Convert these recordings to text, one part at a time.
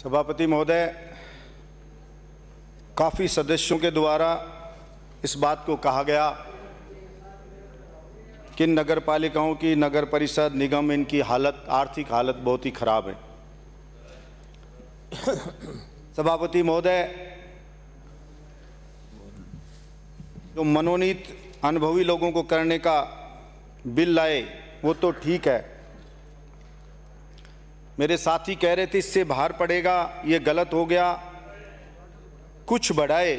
सभापति महोदय, काफ़ी सदस्यों के द्वारा इस बात को कहा गया कि नगर पालिकाओं की, नगर परिषद, निगम, इनकी हालत, आर्थिक हालत बहुत ही खराब है। सभापति महोदय, जो मनोनीत अनुभवी लोगों को करने का बिल लाए वो तो ठीक है। मेरे साथी कह रहे थे इससे बाहर पड़ेगा, ये गलत हो गया, कुछ बढ़ाए,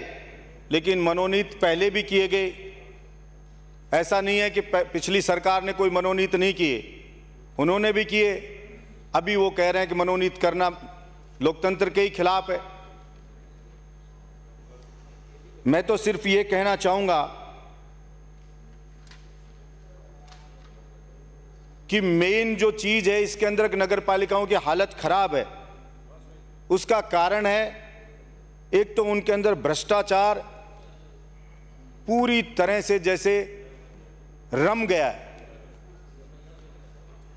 लेकिन मनोनीत पहले भी किए गए। ऐसा नहीं है कि पिछली सरकार ने कोई मनोनीत नहीं किए, उन्होंने भी किए। अभी वो कह रहे हैं कि मनोनीत करना लोकतंत्र के ही खिलाफ है। मैं तो सिर्फ ये कहना चाहूंगा कि मेन जो चीज है इसके अंदर नगर पालिकाओं की हालत खराब है, उसका कारण है एक तो उनके अंदर भ्रष्टाचार पूरी तरह से जैसे रम गया है।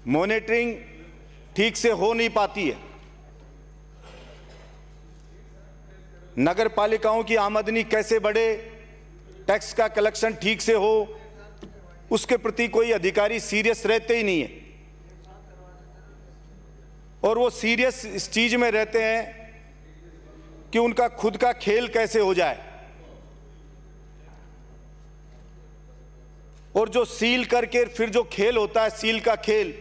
मॉनिटरिंग ठीक से हो नहीं पाती है। नगर पालिकाओं की आमदनी कैसे बढ़े, टैक्स का कलेक्शन ठीक से हो, उसके प्रति कोई अधिकारी सीरियस रहते ही नहीं है। और वो सीरियस इस चीज में रहते हैं कि उनका खुद का खेल कैसे हो जाए। और जो सील करके फिर जो खेल होता है, सील का खेल,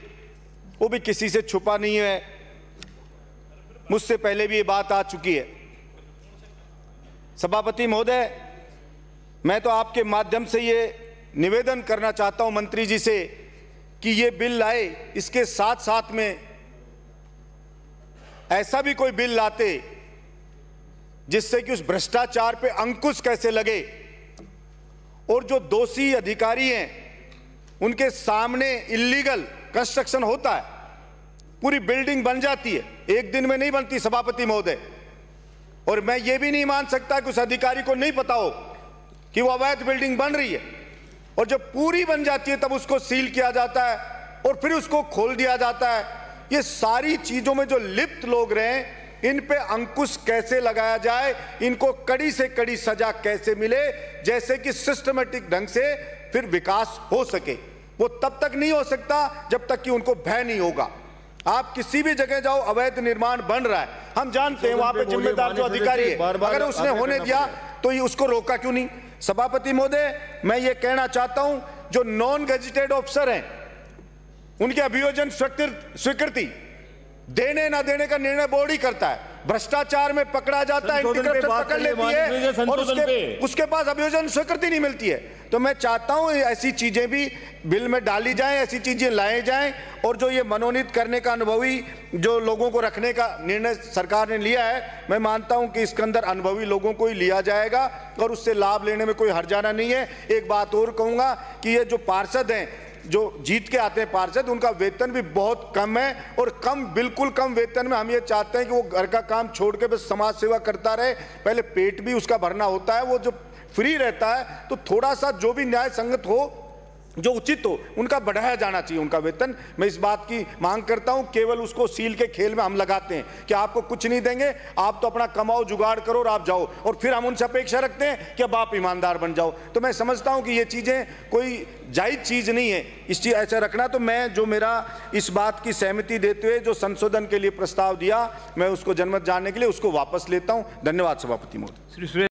वो भी किसी से छुपा नहीं है। मुझसे पहले भी ये बात आ चुकी है। सभापति महोदय, मैं तो आपके माध्यम से ये निवेदन करना चाहता हूं मंत्री जी से कि ये बिल लाए, इसके साथ साथ में ऐसा भी कोई बिल लाते जिससे कि उस भ्रष्टाचार पे अंकुश कैसे लगे और जो दोषी अधिकारी हैं उनके सामने इल्लीगल कंस्ट्रक्शन होता है, पूरी बिल्डिंग बन जाती है, एक दिन में नहीं बनती सभापति महोदय। और मैं ये भी नहीं मान सकता कि उस अधिकारी को नहीं पता हो कि वो अवैध बिल्डिंग बन रही है, और जब पूरी बन जाती है तब उसको सील किया जाता है और फिर उसको खोल दिया जाता है। ये सारी चीजों में जो लिप्त लोग रहे, इन पे अंकुश कैसे लगाया जाए, इनको कड़ी से कड़ी सजा कैसे मिले, जैसे कि सिस्टमेटिक ढंग से फिर विकास हो सके। वो तब तक नहीं हो सकता जब तक कि उनको भय नहीं होगा। आप किसी भी जगह जाओ, अवैध निर्माण बन रहा है, हम जानते हैं वहां पे जिम्मेदार जो अधिकारी है, अगर उसने होने दिया तो ये उसको रोका क्यों नहीं। सभापति महोदय, मैं ये कहना चाहता हूं, जो नॉन गजेटेड ऑफिसर हैं उनके अभियोजन स्वीकृति देने ना देने का निर्णय बोर्ड ही करता है। भ्रष्टाचार में पकड़ा जाता है, एंटी-करप्शन पकड़ लेती है और उसके पास अभियोजन स्वीकृति नहीं मिलती है। तो मैं चाहता हूं ऐसी चीजें भी बिल में डाली जाएं, ऐसी चीजें लाए जाएं। और जो ये मनोनीत करने का अनुभवी जो लोगों को रखने का निर्णय सरकार ने लिया है, मैं मानता हूं कि इसके अंदर अनुभवी लोगों को ही लिया जाएगा और उससे लाभ लेने में कोई हर्जाना नहीं है। एक बात और कहूंगा कि ये जो पार्षद हैं, जो जीत के आते हैं पार्षद, उनका वेतन भी बहुत कम है और बिल्कुल कम वेतन में हम ये चाहते हैं कि वो घर का काम छोड़ के बस समाज सेवा करता रहे। पहले पेट भी उसका भरना होता है, वो जो फ्री रहता है तो थोड़ा सा जो भी न्याय संगत हो, जो उचित हो, उनका बढ़ाया जाना चाहिए उनका वेतन। मैं इस बात की मांग करता हूं। केवल उसको सील के खेल में हम लगाते हैं कि आपको कुछ नहीं देंगे, आप तो अपना कमाओ, जुगाड़ करो और आप जाओ, और फिर हम उनसे अपेक्षा रखते हैं कि अब आप ईमानदार बन जाओ। तो मैं समझता हूं कि ये चीजें कोई जायज चीज नहीं है, इस चीज ऐसा रखना। तो मैं जो मेरा इस बात की सहमति देते हुए जो संशोधन के लिए प्रस्ताव दिया, मैं उसको जनमत जानने के लिए उसको वापस लेता हूं। धन्यवाद सभापति महोदय।